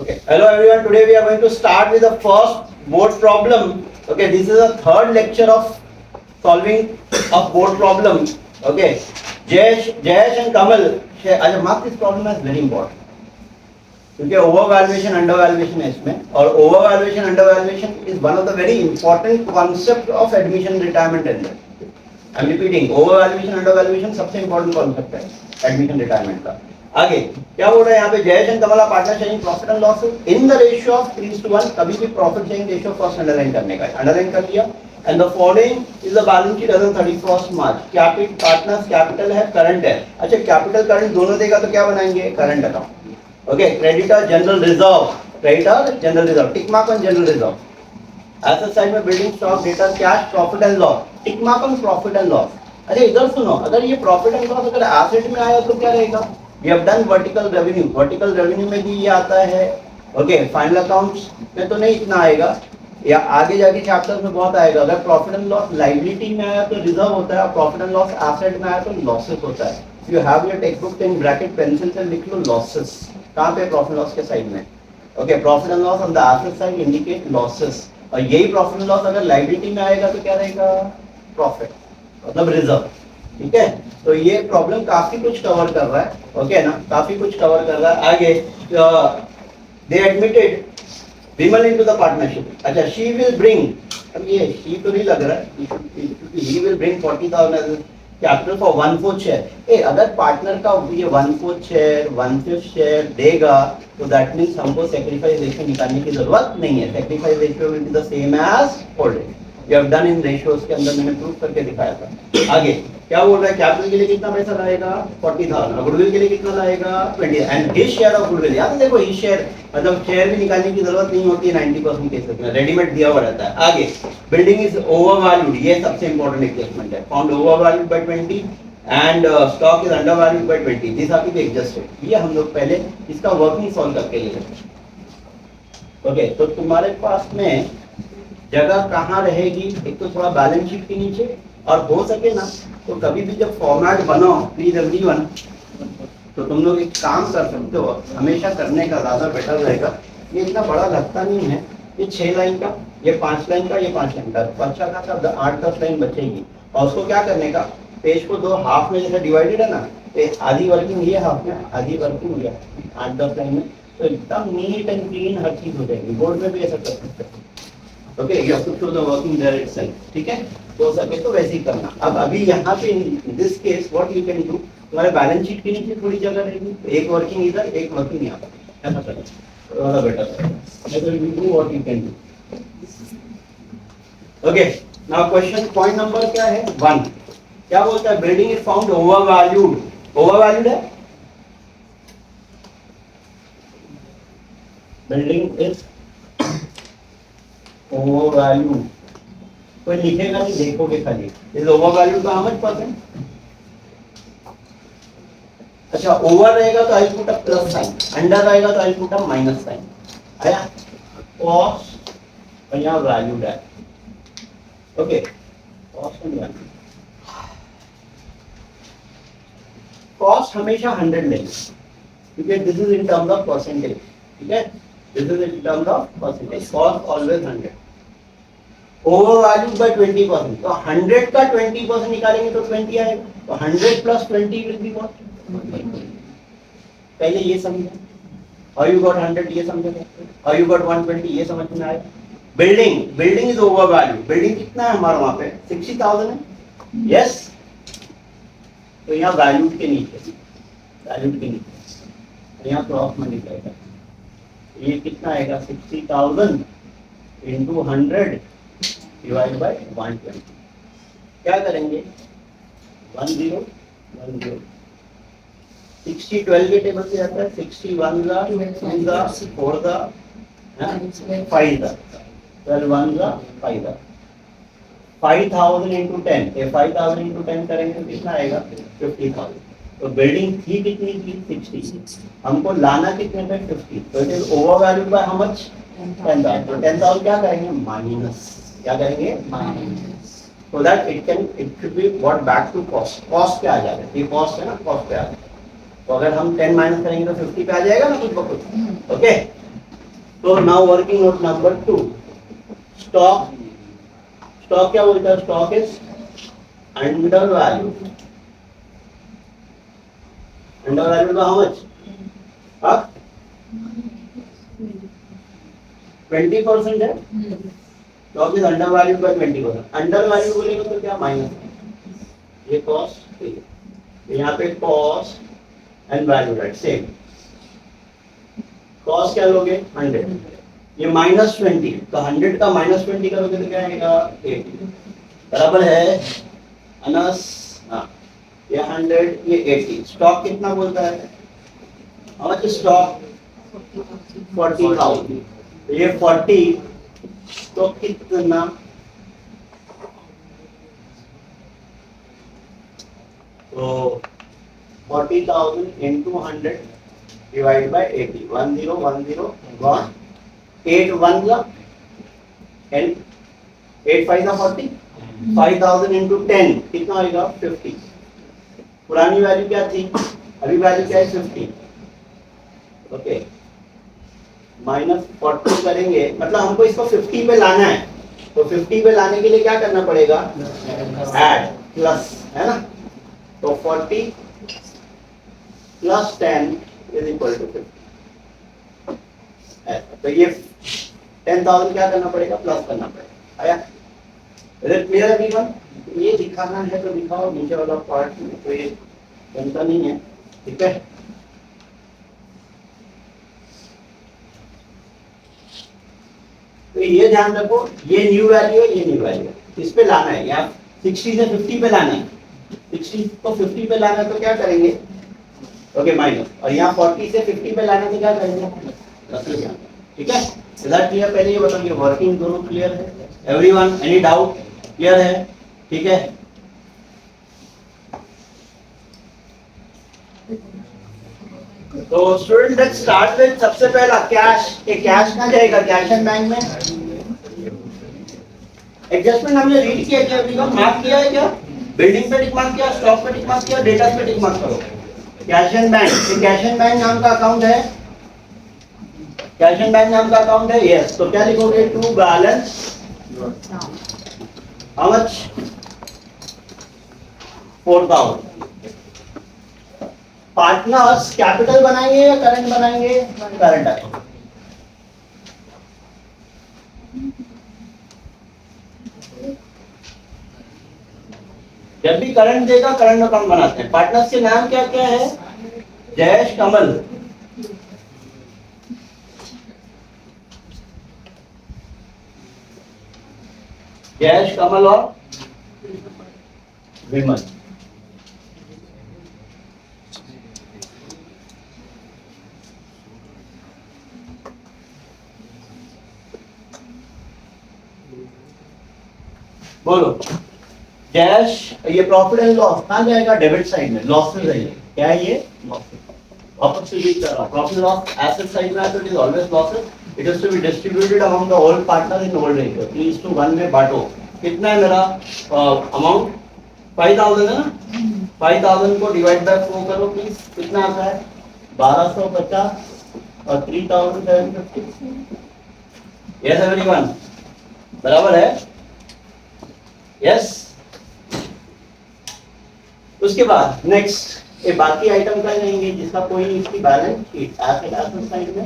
Okay, hello everyone. Today we are going to start with the first board problem. Okay, this is the third lecture of solving a board problem. Okay, Jayesh and Kamal, अच्छा mark this problem as very important. क्योंकि over valuation under valuation है इसमें, और over valuation under valuation is one of the very important concept of admission retirement and I am repeating, over valuation under valuation सबसे important concept है admission retirement का. आगे क्या बोल रहा है यहाँ पे, Jayesh and Kamala partner sharing profit and loss in the ratio of 3:1. कभी भी profit sharing ratio cost underline करने का है, अंडरलाइन कर लिया. And the following is the balance sheet as on 31st March. Capital partners capital है, करंट है. अच्छा कैपिटल करंट दोनों देगा तो क्या बनाएंगे, current account. Okay, creditor general reserve, creditor general reserve, tick mark on general reserve. Asset side में building stock, data, cash, profit and loss, tick mark on profit and loss. अच्छा इधर सुनो, अगर ये profit and loss अगर asset में आया तो क्या रहेगा? We have done vertical revenue, vertical revenue में भी ये आता है. Okay, final accounts में तो नहीं इतना आएगा, या आगे जाके चैप्टर्स में बहुत आएगा. अगर प्रॉफिट एंड लॉस लाइबिलिटी में आया तो रिजर्व होता है, प्रॉफिट एंड लॉस एसेट में आया तो लॉसेस होता है. You have your text book in bracket pencil से लिख लो लॉसेस. कहाँ पे, प्रॉफिट लॉस के साइड में. Okay, profit and loss on the asset side indicate losses, और यही प्रॉफिट एंड लॉस अगर लायबिलिटी में आएगा तो क्या रहेगा, प्रॉफिट मतलब रिजर्व. ठीक है, तो ये प्रॉब्लम काफी कुछ कवर कर रहा है. ओके ना, काफी कुछ कवर कर रहा है. आगे they admitted Vimal into the partnership. अच्छा, शी विल ब्रिंग, अब ये शी तो नहीं लग रहा है, he will bring 40,000 capital for 1/4 share. अगर पार्टनर का ये 1/4 शेयर 1/5 शेयर देगा तो दैट मींस हमको सैक्रिफाइस रेशियो निकालने की जरूरत नहीं है. Sacrifice ratio will be the same as holding. We have done in ratios के अंदर, मैंने प्रूफ करके दिखाया था. आगे क्या बोल रहा है, कैपिटल के लिए कितना पैसा लाएगा, 40,000. गुडविल के लिए कितना लाएगा, 20. And his share of goodwill, याद देखो हिज शेयर मतलब शेयर भी निकालने की जरूरत नहीं होती है 90% केसेस में, रेडीमेड दिया हुआ रहता है. आगे बिल्डिंग इज ओवर वैल्यूड, ये सबसे इंपॉर्टेंट एडजस्टमेंट है. Found over valued by 20 and stock is under valued by 20. This are to be adjusted. ये हम लोग पहले इसका वर्किंग सॉल्व करके ले लेते. ओके, तो तुम्हारे पास में जगह कहाँ रहेगी, एक तो थोड़ा बैलेंस शीट के नीचे, और हो सके ना तो कभी भी जब फॉर्मेट बनाओ प्लीज एवरीवन, तो तुम लोग एक काम कर सकते हो, हमेशा करने का ज्यादा बेटर रहेगा. ये इतना बड़ा लगता नहीं है, ये 6 लाइन का, ये 5 लाइन का, ये 5 लाइन का, अच्छा खासा 8-10 लाइन बचेगी. और उसको क्या करने का, पेज को 2 हाफ में जैसे डिवाइडेड है ना, तो आधी वर्किंग ये हाफ में, आधी वर्किंग ये 8-10 लाइन में, तो एकदम नीट एंड क्लीन हर चीज हो जाएगी. बोर्ड में भी ऐसा कर सकते हैं. Okay, you have to show the working there itself. ठीक है, हो सके तो वैसे ही करना. अब अभी यहाँ पे in this case what you can do, तुम्हारे बैलेंस शीट के नीचे थोड़ी जगह रहेगी, एक वर्किंग इधर, एक वर्किंग यहाँ पर, ऐसा करें थोड़ा बेटर है. तो you do what you can do. Okay, now question point number क्या है, 1. क्या बोलता है, building is found over valued. Over valued है, बिल्डिंग इज ओवर वैल्यू. कोई लिखेगा नहीं, देखोगे खाली. इज ओवर वैल्यू का हाउ मच परसेंट. अच्छा, ओवर रहेगा तो I put a plus sign, under रहेगा तो I put a minus sign. आया, कॉस्ट और यहाँ वैल्यूड है. Okay, cost and value. Cost हमेशा 100 लेंगे क्योंकि this is in terms of percentage. ठीक है, this is in terms of percentage. Cost always 100. Over valued by 20%, तो 100 का 20% निकालेंगे तो 20 आएगा. तो 100 प्लस 20 विल बी व्हाट. पहले ये समझो, हाउ यू गॉट 100 ये समझो, हाउ यू गॉट 120 ये समझ में आएगा. Building is over value. Building कितना है हमारा वहां पे, 60,000 है. यस, तो यहाँ वैल्यूड के नीचे, वैल्यूड के नीचे यहाँ क्रॉस मल्टीप्लाई कर, ये कितना आएगा, 60,000 इंटू 100 डिवाइड बाय 120. क्या करेंगे, 10 10. 60 12 के टेबल से आता है, 60 1 दा 2 दा 4 दा 5 दा 12 1 दा 5 दा. 5,000 इंटू 10, ये 5,000 इंटू 10 करेंगे तो कितना आएगा, 50,000. तो बिल्डिंग थी कितनी थी, 60. हमको लाना कितने पे, 50. तो it is over valued by how much, 10,000. तो 10,000 क्या करेंगे, माइनस. क्या करेंगे, minus. So that it should be what, back to cost. Cost पे आ जाएगा, ये कॉस्ट है ना, कॉस्ट पे आ जाएगा. तो अगर हम 10 माइनस करेंगे तो 50 पे आ जाएगा ना कुछ बकुछ. ओके, तो now working note number 2, stock. Stock क्या बोलता है? Stock is under value. Under value का हाउ मच? 20% है। Stock is under value by 20%। Under value बोलेंगे तो क्या? माइनस, ये कॉस्ट, यहाँ पे cost and value, right, same. Cost क्या लोगे? 100, ये -20, तो 100 का -20 करोगे तो क्या आएगा? 80, बराबर है अनस? हाँ, ये 100, ये 80। स्टॉक कितना बोलता है? और स्टॉक 40,000, ये 40, तो कितना? तो 40,000 into 100 divided by 80, 10 10 1 8 1 का and 8 5 का 40, 5,000 into 10 कितना होगा? 50। पुरानी वैल्यू क्या थी? अभी वैल्यू क्या है? 50। ओके, -40 करेंगे, मतलब हमको इसको 50 पे लाना है। तो 50 पे लाने के लिए क्या करना पड़ेगा? ऐड, प्लस, है ना? तो 40 प्लस 10 इज इक्वल टू 50। तो ये 10,000 क्या करना पड़ेगा? प्लस करना पड़ेगा। आया? Is it clear everyone? ये दिखाना है तो दिखाओ, नीचे वाला पार्ट में तो ये बनता नहीं है, ठीक है? तो ये ध्यान रखो, ये न्यू वैल्यू है, ये न्यू वैल्यू है, इस पे लाना है। यहाँ 60 से 50 पे लाना है, 60 को 50 पे लाना है तो क्या करेंगे? Okay, minus. और यहाँ 40 से 50 पे लाना तो क्या करेंगे? प्लस ले जाना, ठीक है? इधर क्लियर? पहले ये बताओ, ये वर्किंग दोनों क्लियर है? Everyone, any doubt? क्लियर है? ठीक है? तो स्टूडेंट, लेट्स स्टार्ट विद सबसे पहला कैश। ये कैश कहाँ जाएगा? कैश एंड बैंक में। एडजस्टमेंट हमने रीड किया क्या? एवरीवन मार्क किया है क्या? बिल्डिंग पे टिक मार्क किया, स्टॉक पे टिक मार्क किया, डेटा पे टिक मार्क करो। कैश एंड बैंक, ये कैश एंड बैंक नाम का अकाउंट है। कैश एंड बैंक नाम का अकाउंट है, यस। तो क्या लिखोगे? To balance how much? 4,000। Partners capital बनाएंगे या करंट बनाएंगे? Current account. जब भी करंट देगा करंट अकाउंट बनाते हैं। पार्टनर्स के नाम क्या क्या है? जयेश, कमल। जयेश, कमल और विमल। बोलो जयेश, ये प्रॉफिट एंड लॉस कहाँ जाएगा? डेबिट साइड में। लॉसेस है ये, क्या है ये? वापस से रीड कर रहा हूं। प्रॉफिट लॉस एसेट साइड में है तो it is always losses. It is to be distributed among the all partners in old ratio 3:1 में बांटो। कितना है मेरा अमाउंट? 5,000 है ना? 5,000 को डिवाइड बाय 4 करो प्लीज, कितना आता है? 1250 और 3,750। यस एवरीवन, बराबर है? यस। उसके बाद नेक्स्ट ये बाकी आइटम का जाएंगे जिसका कोई नहीं, इसकी balance sheet asset asset side में,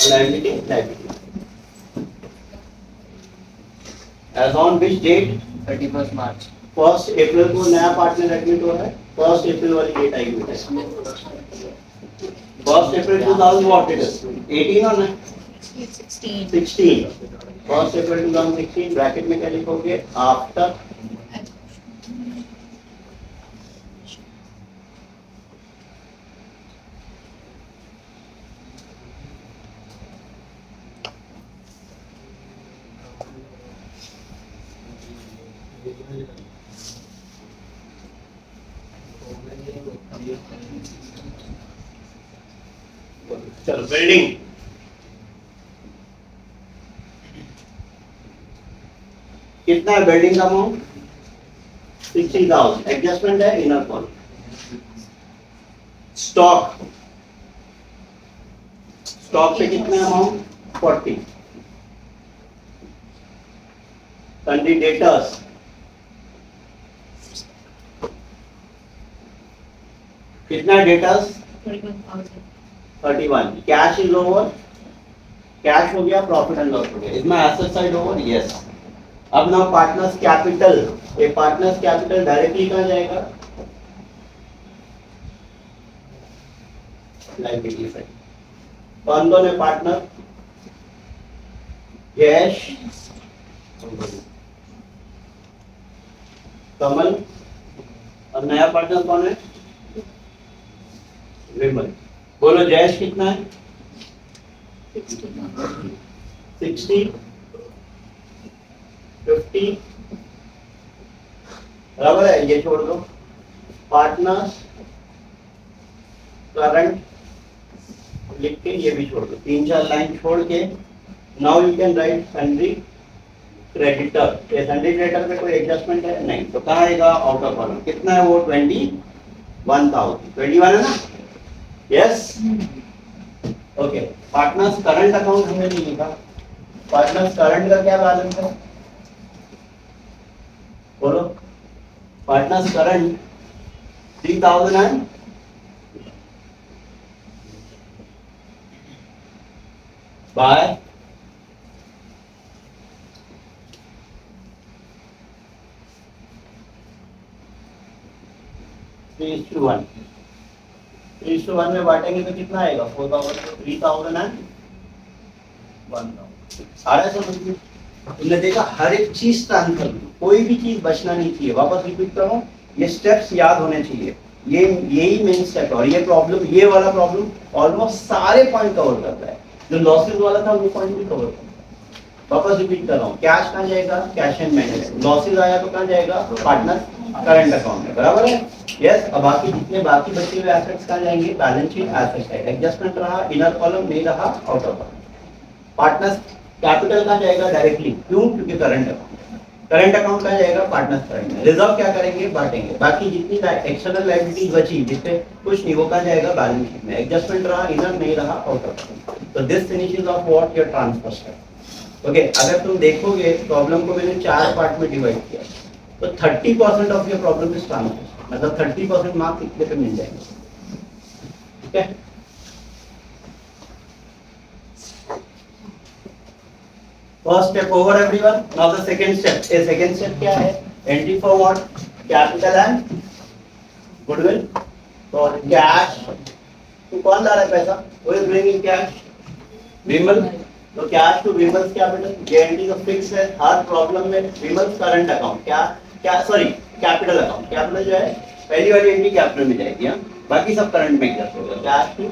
liability liability. As on which date? 31 March. 1 April को नया पार्टनर एडमिट हो रहा है। 1 अप्रैल वाली डेट आएगी बेटा। 1 अप्रैल 2000 व्हाट इट इज? 18 और 16। 1 अप्रैल 2016 ब्रैकेट में क्या लिखोगे? आफ्टर चलो बिल्डिंग। कितना है बिल्डिंग का अमाउंट? 60,000। एडजस्टमेंट है इनर कॉल। स्टॉक, स्टॉक पे कितना अमाउंट? 40. Sundry debtors. कितना debtors? 31,000. 31. Cash is over. Cash हो गया, प्रॉफिट एंड लॉस हो गया. Is my asset side over? Yes. अब now पार्टनर्स कैपिटल. ये पार्टनर्स कैपिटल डायरेक्टली कहाँ जाएगा? Liability side. कौन कौन है पार्टनर? जयेश, कमल, और नया पार्टनर कौन है? विमल. बोलो जयेश कितना है? 60,000. 60, 50. बराबर है, ये छोड़ दो. पार्टनर्स करंट लिख के ये भी छोड़ दो. 3-4 लाइन छोड़ के now you can right sundry creditor. ये सन्ड्री क्रेडिटर में कोई एडजस्टमेंट है नहीं, तो कहाँ आएगा? Out of column. कितना है वो? 21,000. 21 है ना? Yes. Okay. Partners current account हमें नहीं लिखा. पार्टनर्स करंट का क्या बैलेंस है? बोलो. पार्टनर्स करंट 3,000 है. बाय 3:1. 3:1 में बांटेंगे तो कितना आएगा? 4,000. 3,000 एंड 1,000. सारा समझ में. तुमने देखा हर एक चीज ट्रांसफर, कोई भी चीज बचना नहीं चाहिए. वापस रिपीट करो, ये स्टेप्स याद होने चाहिए. ये यही मेन स्टेप. और ये प्रॉब्लम, ये वाला प्रॉब्लम ऑलमोस्ट सारे पॉइंट कवर करता है. जो लॉसेस वाला था वो पॉइंट भी कवर करता है. वापस रिपीट कर रहा हूँ. कैश कहाँ जाएगा? Cash and management. लॉसेस आया तो कहाँ जाएगा? पार्टनर करंट अकाउंट में. बराबर है. यस. अब बाकी जितने बाकी बचे हुए एसेट्स कहाँ जाएंगे? Balance sheet asset side. Adjustment रहा, इनर कॉलम नहीं रहा, आउटर कॉलम. पार्टनर्स कैपिटल कहाँ जाएगा? डायरेक्टली. क्यों? क्योंकि करंट अकाउंट. करंट अकाउंट कहाँ जाएगा? पार्टनर्स करंट में. रिजर्व क्या करेंगे? बांटेंगे. बाकी जितनी एक्सटर्नल लायबिलिटीज बची, जिससे कुछ नहीं, वो कहाँ जाएगा? बैलेंस शीट में. एडजस्टमेंट रहा, इनर नहीं रहा, आउटर. तो this finishes of what your transfer step. Okay. अगर तुम देखोगे प्रॉब्लम को मैंने 4 पार्ट में डिवाइड किया, तो 30% of your problem is transfer. मतलब 30% मार्क्स इतने पे मिल जाएंगे. ठीक है. First step over everyone. Now the second step. A second step क्या है? Entry for what? Capital and goodwill. For cash. तो कौन ला रहा है पैसा? Who is bringing cash? विमल. तो cash to Vimal's capital. ये entry तो fix है. हर प्रॉब्लम में Vimal's current account. क्या सॉरी कैपिटल अकाउंट. कैपिटल जो है पहली वाली एंट्री कैपिटल में जाएगी. हाँ. बाकी सब करंट में एडजस्ट होगा. कैश टू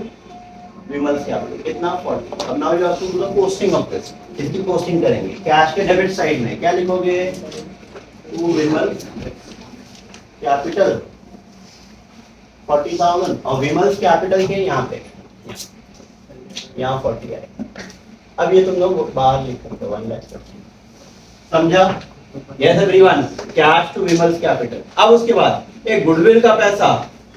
विमल्स कैपिटल कितना? 40. अब now you have to do the posting of this. इसकी पोस्टिंग करेंगे. कैश के डेबिट साइड में क्या लिखोगे? To Vimal's capital 40,000. और विमल्स कैपिटल के यहाँ पे यहाँ 40 आएगा. अब ये तुम लोग बाहर लिख सकते हो 1 लाख. समझा? Yes everyone. Cash to Vimal's capital. अब उसके बाद एक गुडविल का पैसा.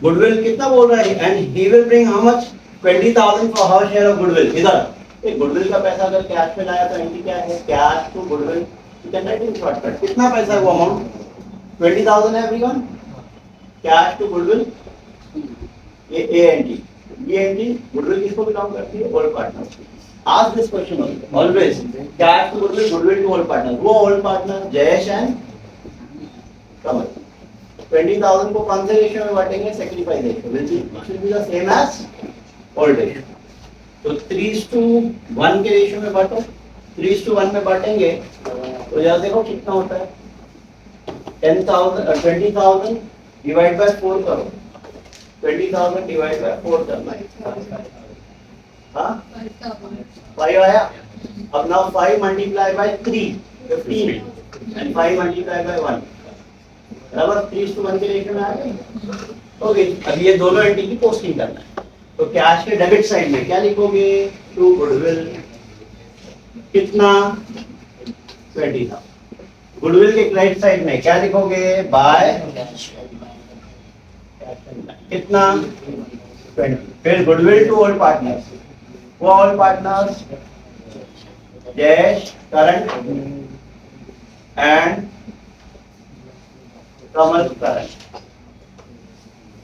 गुडविल कितना बोल रहा है? And he will bring how much? 20,000 for how share of goodwill. इधर एक गुडविल का पैसा अगर कैश में लाया तो एंट्री क्या है? Cash to goodwill. You can write in shortcut. कितना पैसा है वो अमाउंट? 20,000 है एवरीवन. Cash to goodwill. ये ए एंट्री. ये एंट्री गुडविल किसको बिलोंग करती है? All partners. Ask this question always. Cash to goodwill, goodwill to all partners. वो all partner जयेश and कमल. 20,000 को कौन से रेशियो में बांटेंगे? Sacrifice ratio. Which will be the same as old ratio. तो 3:1 के रेशियो में बांटो. 3:1 में बांटेंगे तो यार देखो कितना होता है? 20,000 डिवाइड बाय 4 करो. 20,000 डिवाइड बाय 4 करना है. हाँ 5 आया. अब now 5 multiply by 3 15 and 5 multiply by 1 बराबर 3:1 के रेशियो में आ गए. ओके. अब ये दोनों एंट्री की पोस्टिंग करना है. तो कैश के डेबिट साइड में क्या लिखोगे? टू गुडविल कितना? 20,000. गुडविल के क्रेडिट साइड में क्या लिखोगे? बाय कितना? 20. फिर गुडविल टू ऑल पार्टनर्स. वो all partners Jayesh current and Kamal current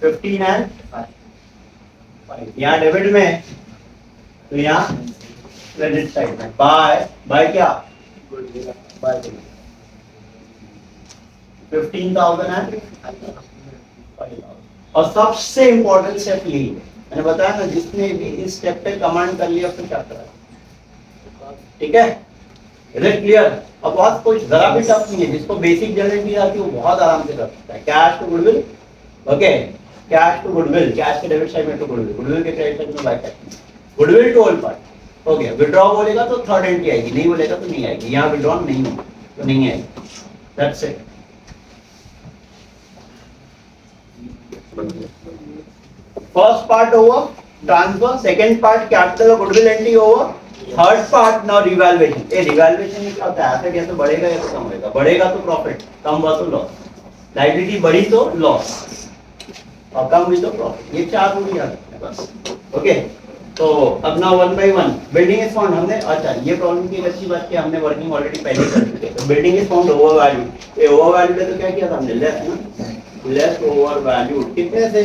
15 and 5। यहाँ डेबिट में तो यहाँ क्रेडिट साइड में बाय क्या बाय 15,000 एंड 5,000। और सबसे इंपॉर्टेंट स्टेप यही है, मैंने बताया ना, जिसने भी इस स्टेप पे कमांड कर लिया फिर क्या करा। ठीक है, इज इट क्लियर? अब बहुत कोई जरा भी टफ नहीं है, जिसको बेसिक जनरेट की आती है वो बहुत आराम से कर सकता है। Cash to goodwill, okay, cash to goodwill, cash के डेबिट साइड में टू गुडविल, गुडविल के क्रेडिट साइड में by cash, goodwill to all part. Okay, withdraw बोलेगा तो थर्ड एंट्री आएगी, नहीं बोलेगा तो नहीं आएगी। यहाँ विड्रॉ नहीं हो तो नहीं आएगी, that's it. First part over transfer, second part capital और goodwill entry over, third part now revaluation. ये रिवैल्यूएशन में क्या होता है, एसेट या तो बढ़ेगा या तो कम होगा। बढ़ेगा तो प्रॉफिट, कम हुआ तो लॉस। लायबिलिटी बढ़ी तो लॉस और कम हुई तो प्रॉफिट। ये चार रूल याद रखना बस। ओके, तो अपना one by one. Building is found, हमने, अच्छा ये प्रॉब्लम की अच्छी बात है, हमने वर्किंग ऑलरेडी पहले कर चुके। तो building is found over value, ये ओवर वैल्यू है तो क्या किया था हमने, लेस ना, लेस ओवर वैल्यू। कितने से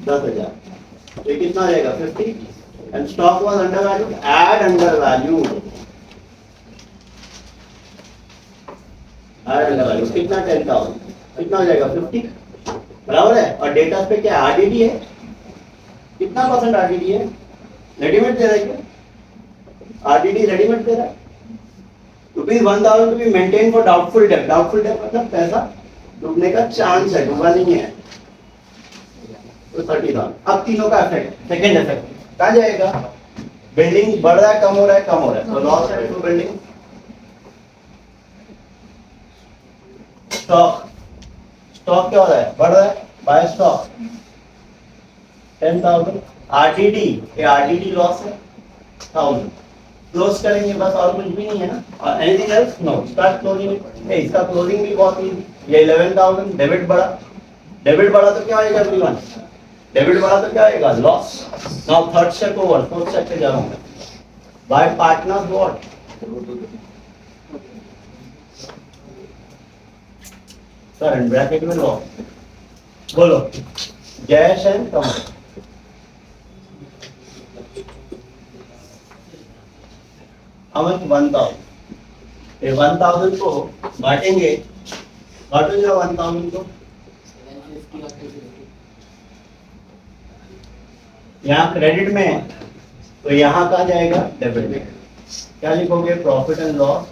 10,000, तो ये कितना आ जाएगा 50। And stock was undervalued, add undervalued, add undervalued, कितना 10,000, कितना हो जाएगा 50, बराबर है। और डेटा पे क्या आरडीडी है, कितना परसेंट आरडीडी है, रेडीमेड दे रहा है क्या, आरडीडी रेडीमेड दे रहा है। ₹1,000 to be maintain for doubtful debt. Doubtful debt मतलब पैसा डूबने का चांस है, डूबा नहीं है, तो 30,000। अब तीनों का इफेक्ट, सेकंड इफेक्ट कहाँ जाएगा, बिल्डिंग बढ़ रहा है कम हो रहा है, कम हो रहा है, तो लॉस है टू बिल्डिंग। स्टॉक, स्टॉक क्या हो रहा है, बढ़ रहा है, बाय स्टॉक 10,000। आरडीडी, ये आरडीडी लॉस है 1,000। क्लोज करेंगे बस, और कुछ भी नहीं है ना। और anything else, no, start closing. इसका क्लोजिंग भी बहुत इजी, ये 11,000। डेबिट बढ़ा, डेबिट बढ़ा तो क्या आएगा एवरीवन, डेबिट बढ़ा तो क्या आएगा, loss. Now third step over, fourth step पे जाऊंगा। Bye partners what, current bracket में लो, बोलो जयेश एंड कमल। अमन 1,000, ये 1,000 को बांटेंगे, बांटेंगे 1,000 को, यहाँ क्रेडिट में, तो यहाँ कहाँ जाएगा, डेबिट में। क्या लिखोगे, profit and loss,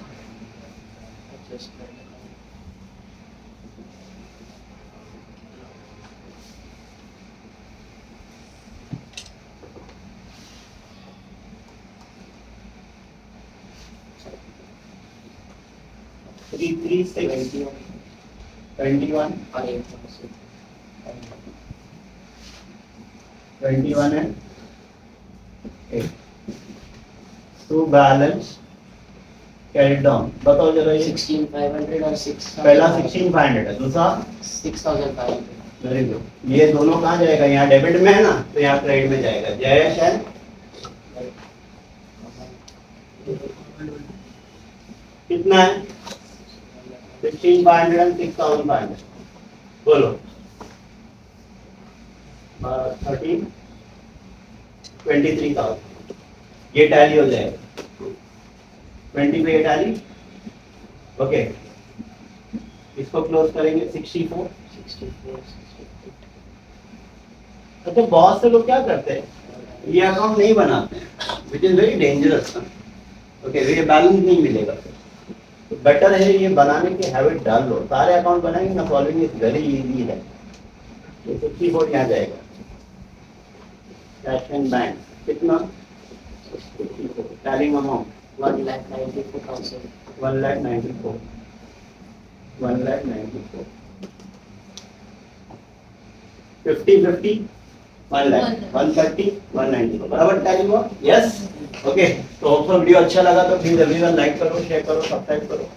$3, 3, 6, 21 and 8 to balance carry down। बताओ जरा, ये 16,500 और 6 पहला 16,500 है, दूसरा 6,500। Very good. ये दोनों कहाँ जाएगा, यहाँ डेबिट में है ना, तो यहाँ क्रेडिट में जाएगा। जयेश एंड कितना है, 16,500 and 6,500, बोलो 13, 23,000। ये टैली हो जाएगा, 20 पे ये टैली, ओके। इसको क्लोज करेंगे 64। अच्छा, बहुत से लोग क्या करते हैं, ये अकाउंट नहीं बनाते हैं, which is very dangerous. Okay, ये बैलेंस नहीं मिलेगा, तो बेटर है ये बनाने की हैबिट डाल लो। सारे अकाउंट बनाएंगे ना, सॉल्विंग इज वेरी इजी है। ये 64 यहाँ जाएगा, कैश एंड बैंक कितना, टैलिंग अमाउंट 1,94,000। 1,94,000, 50-50, 1 लाख, 130, 190, बराबर टैली हुआ। Yes, okay. तो वीडियो अच्छा लगा तो प्लीज एवरीवन लाइक करो, शेयर करो, सब्सक्राइब करो।